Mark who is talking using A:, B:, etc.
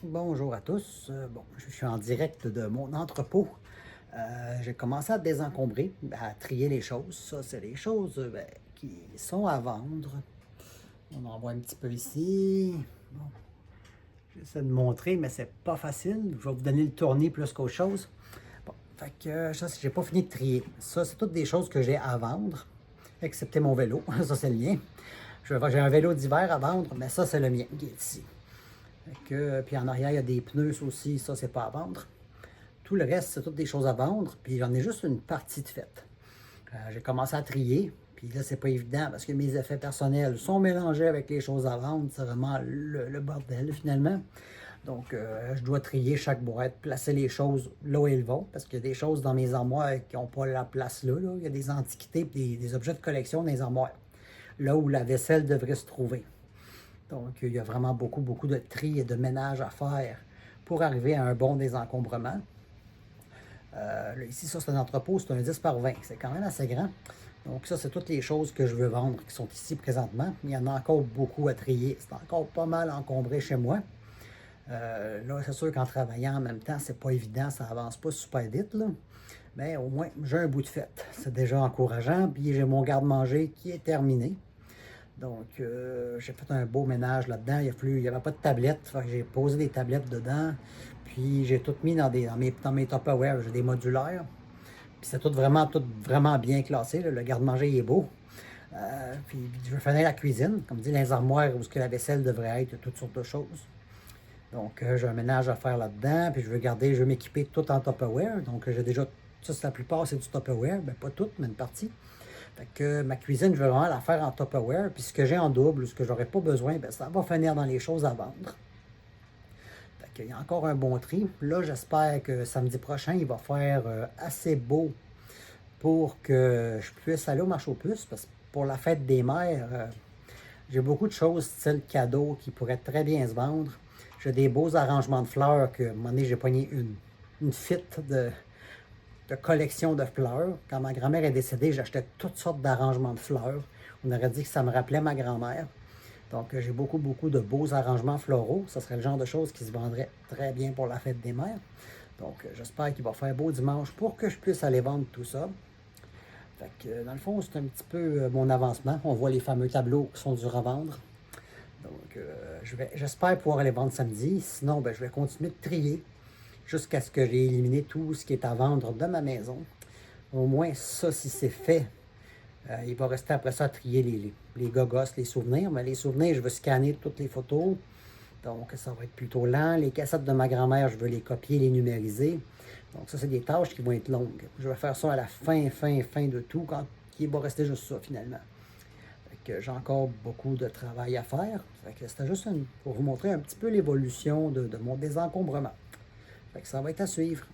A: Bonjour à tous. Bon, je suis en direct de mon entrepôt. J'ai commencé à désencombrer, à trier les choses. Ça, c'est les choses qui sont à vendre. On en voit un petit peu ici. Bon, j'essaie de montrer, mais c'est pas facile. Je vais vous donner le tournis plus qu'autre chose. Bon, fait que ça, j'ai pas fini de trier. Ça, c'est toutes des choses que j'ai à vendre, excepté mon vélo. Ça, c'est le mien. J'ai un vélo d'hiver à vendre, mais ça, c'est le mien qui est ici. Puis en arrière, il y a des pneus aussi, ça, c'est pas à vendre. Tout le reste, c'est toutes des choses à vendre, puis j'en ai juste une partie de faite. J'ai commencé à trier, puis là, c'est pas évident parce que mes effets personnels sont mélangés avec les choses à vendre. C'est vraiment le bordel, finalement. Donc, je dois trier chaque boîte, placer les choses là où elles vont, parce qu'il y a des choses dans mes armoires qui n'ont pas la place là, Il y a des antiquités et des objets de collection dans les armoires, là où la vaisselle devrait se trouver. Donc, il y a vraiment beaucoup de tri et de ménage à faire pour arriver à un bon désencombrement. Là, ici, ça, c'est un entrepôt, c'est un 10 par 20. C'est quand même assez grand. Donc, ça, c'est toutes les choses que je veux vendre qui sont ici présentement. Il y en a encore beaucoup à trier. C'est encore pas mal encombré chez moi. Là, c'est sûr qu'en travaillant en même temps, c'est pas évident, ça avance pas super vite, là. Mais au moins, j'ai un bout de fête. C'est déjà encourageant. Puis, j'ai mon garde-manger qui est terminé. Donc, j'ai fait un beau ménage là-dedans. Il n'y avait pas de tablette. J'ai posé des tablettes dedans. Puis, j'ai tout mis dans mes Tupperware. J'ai des modulaires. Puis, c'est tout vraiment bien classé, là. Le garde-manger est beau. Puis, je vais finir la cuisine. Comme dit, les armoires où la vaisselle devrait être, toutes sortes de choses. Donc, j'ai un ménage à faire là-dedans. Puis, je veux m'équiper tout en Tupperware. Donc, j'ai déjà, ça, la plupart, c'est du Tupperware. Ben, pas tout, mais une partie. Fait que ma cuisine, je vais vraiment la faire en Tupperware. Puis ce que j'ai en double ou ce que j'aurais pas besoin, ben, ça va finir dans les choses à vendre. Fait qu'il y a encore un bon tri. Là, j'espère que samedi prochain, il va faire assez beau pour que je puisse aller au marché aux puces. Parce que pour la fête des mères, j'ai beaucoup de choses style cadeau qui pourraient très bien se vendre. J'ai des beaux arrangements de fleurs que, à un moment donné, j'ai pogné une fitte de collection de fleurs. Quand ma grand-mère est décédée, j'achetais toutes sortes d'arrangements de fleurs. On aurait dit que ça me rappelait ma grand-mère. Donc, j'ai beaucoup de beaux arrangements floraux. Ce serait le genre de choses qui se vendraient très bien pour la fête des mères. Donc, j'espère qu'il va faire beau dimanche pour que je puisse aller vendre tout ça. Fait que, dans le fond, c'est un petit peu mon avancement. On voit les fameux tableaux qui sont durs à vendre. Donc, j'espère pouvoir aller vendre samedi. Sinon, ben, je vais continuer de trier jusqu'à ce que j'ai éliminé tout ce qui est à vendre de ma maison. Au moins, ça, si c'est fait, il va rester après ça à trier les gogos, les souvenirs. Mais les souvenirs, je veux scanner toutes les photos. Donc, ça va être plutôt lent. Les cassettes de ma grand-mère, je veux les copier, les numériser. Donc, ça, c'est des tâches qui vont être longues. Je vais faire ça à la fin de tout, quand il va rester juste ça, finalement. Fait que j'ai encore beaucoup de travail à faire. Fait que c'était juste pour vous montrer un petit peu l'évolution de mon désencombrement. Fait que ça va être à suivre.